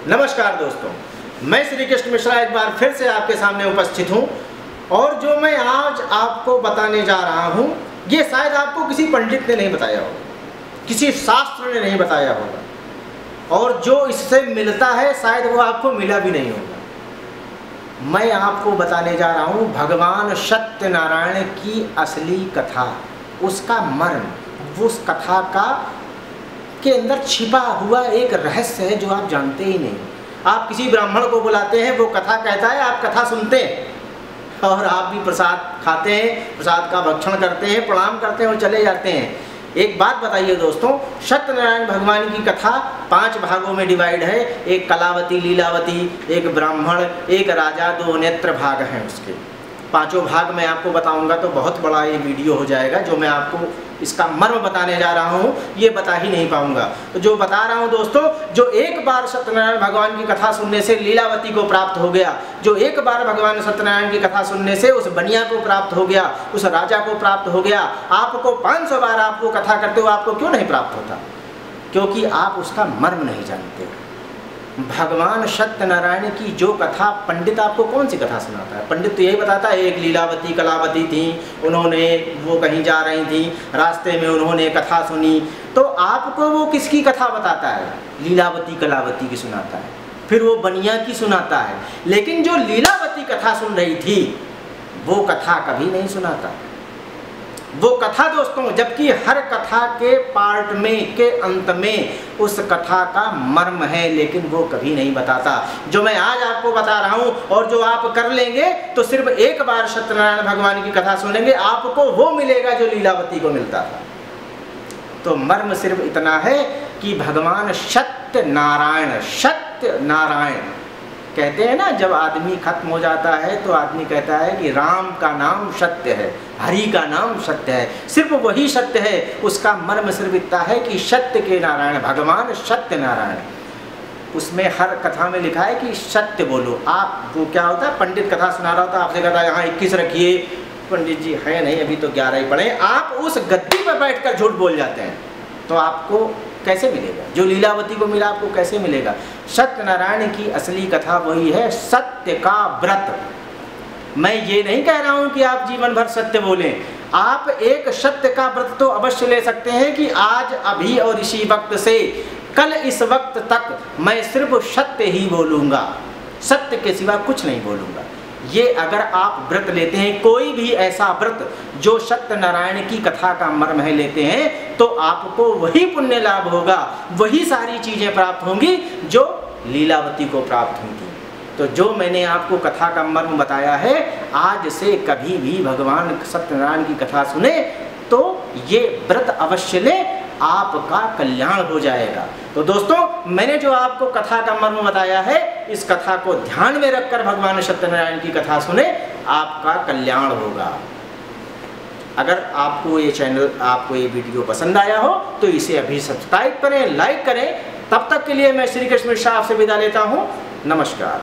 नमस्कार दोस्तों, मैं श्री कृष्ण मिश्रा एक बार फिर से आपके सामने उपस्थित हूँ और जो मैं आज आपको बताने जा रहा हूँ ये शायद आपको किसी पंडित ने नहीं बताया होगा, किसी शास्त्र ने नहीं बताया होगा और जो इससे मिलता है शायद वो आपको मिला भी नहीं होगा। मैं आपको बताने जा रहा हूँ भगवान सत्यनारायण की असली कथा, उसका मर्म, उस कथा का के अंदर छिपा हुआ एक रहस्य है जो आप जानते ही नहीं। आप किसी ब्राह्मण को बुलाते हैं, वो कथा कहता है, आप कथा सुनते हैं और आप भी प्रसाद खाते हैं, प्रसाद का भक्षण करते हैं, प्रणाम करते हैं और चले जाते हैं। एक बात बताइए दोस्तों, सत्यनारायण भगवान की कथा 5 भागों में डिवाइड है। एक कलावती, लीलावती, एक ब्राह्मण, एक राजा, 2 नेत्र भाग हैं उसके। 5 भाग मैं आपको बताऊंगा तो बहुत बड़ा ये वीडियो हो जाएगा। जो मैं आपको इसका मर्म बताने जा रहा हूँ ये बता ही नहीं पाऊंगा। तो जो बता रहा हूँ दोस्तों, जो एक बार सत्यनारायण भगवान की कथा सुनने से लीलावती को प्राप्त हो गया, जो एक बार भगवान सत्यनारायण की कथा सुनने से उस बनिया को प्राप्त हो गया, उस राजा को प्राप्त हो गया, आपको 500 बार आप वो कथा करते हो, आपको क्यों नहीं प्राप्त होता? क्योंकि आप उसका मर्म नहीं जानते। भगवान सत्यनारायण की जो कथा, पंडित आपको कौन सी कथा सुनाता है? पंडित तो यही बताता है एक लीलावती कलावती थी, उन्होंने वो कहीं जा रही थी, रास्ते में उन्होंने कथा सुनी। तो आपको वो किसकी कथा बताता है? लीलावती कलावती की सुनाता है, फिर वो बनिया की सुनाता है। लेकिन जो लीलावती कथा सुन रही थी वो कथा कभी नहीं सुनाता। वो कथा दोस्तों, जबकि हर कथा के पार्ट में के अंत में उस कथा का मर्म है, लेकिन वो कभी नहीं बताता। जो मैं आज आपको बता रहा हूँ और जो आप कर लेंगे तो सिर्फ एक बार सत्यनारायण भगवान की कथा सुनेंगे, आपको वो मिलेगा जो लीलावती को मिलता था। तो मर्म सिर्फ इतना है कि भगवान सत्यनारायण, सत्यनारायण कहते हैं ना, जब आदमी खत्म हो जाता है तो आदमी कहता है कि राम का नाम सत्य है, हरि का नाम सत्य है, सिर्फ वही सत्य है। उसका मर्म सिर्फ इतना है कि सत्य के नारायण भगवान सत्यनारायण। उसमें हर कथा में लिखा है कि सत्य बोलो। आप वो क्या होता है, पंडित कथा सुना रहा होता है, आपसे कहता है यहाँ 21 रखिए, पंडित जी है नहीं अभी तो 11 ही पढ़े, आप उस गद्दी पर बैठकर झूठ बोल जाते हैं, तो आपको कैसे मिलेगा? जो लीलावती को मिला आपको कैसे मिलेगा? सत्यनारायण की असली कथा वही है, सत्य का व्रत। मैं ये नहीं कह रहा हूं कि आप जीवन भर सत्य बोलें, आप एक सत्य का व्रत तो अवश्य ले सकते हैं कि आज, अभी और इसी वक्त से कल इस वक्त तक मैं सिर्फ सत्य ही बोलूंगा, सत्य के सिवा कुछ नहीं बोलूंगा। ये अगर आप व्रत लेते हैं, कोई भी ऐसा व्रत जो सत्यनारायण की कथा का मर्म है लेते हैं, तो आपको वही पुण्य लाभ होगा, वही सारी चीजें प्राप्त होंगी जो लीलावती को प्राप्त हुई थी। तो जो मैंने आपको कथा का मर्म बताया है, आज से कभी भी भगवान सत्यनारायण की कथा सुने तो ये व्रत अवश्य ले, आपका कल्याण हो जाएगा। तो दोस्तों, मैंने जो आपको कथा का मर्म बताया है, इस कथा को ध्यान में रखकर भगवान सत्यनारायण की कथा सुने, आपका कल्याण होगा। अगर आपको ये चैनल, आपको ये वीडियो पसंद आया हो तो इसे अभी सब्सक्राइब करें, लाइक करें। तब तक के लिए मैं श्री कृष्ण मिश्रा आपसे विदा लेता हूँ। नमस्कार।